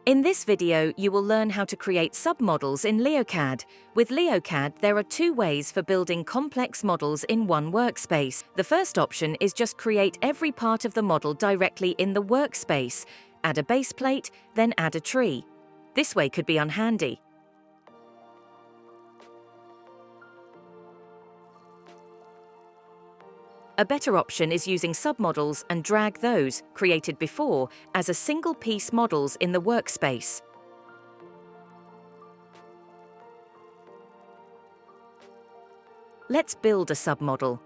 In this video, you will learn how to create submodels in LeoCAD. With LeoCAD, there are two ways for building complex models in one workspace. The first option is just create every part of the model directly in the workspace. Add a base plate, then add a tree. This way could be unhandy. A better option is using submodels and drag those, created before, as a single-piece models in the workspace. Let's build a submodel.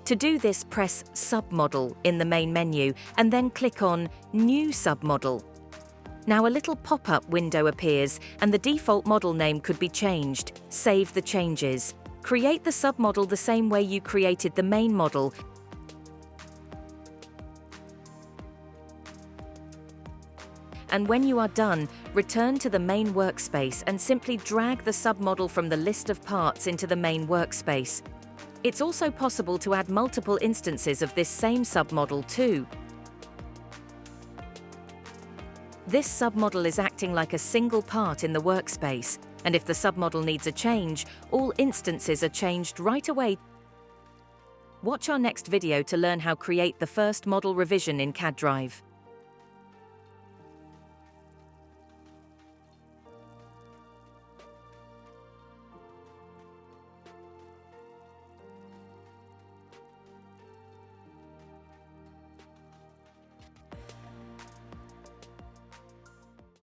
To do this, press Submodel in the main menu and then click on New Submodel. Now a little pop-up window appears and the default model name could be changed. Save the changes. Create the submodel the same way you created the main model. And when you are done, return to the main workspace and simply drag the submodel from the list of parts into the main workspace. It's also possible to add multiple instances of this same submodel too. This submodel is acting like a single part in the workspace, and if the submodel needs a change, all instances are changed right away. Watch our next video to learn how to create the first model revision in CAD Drive.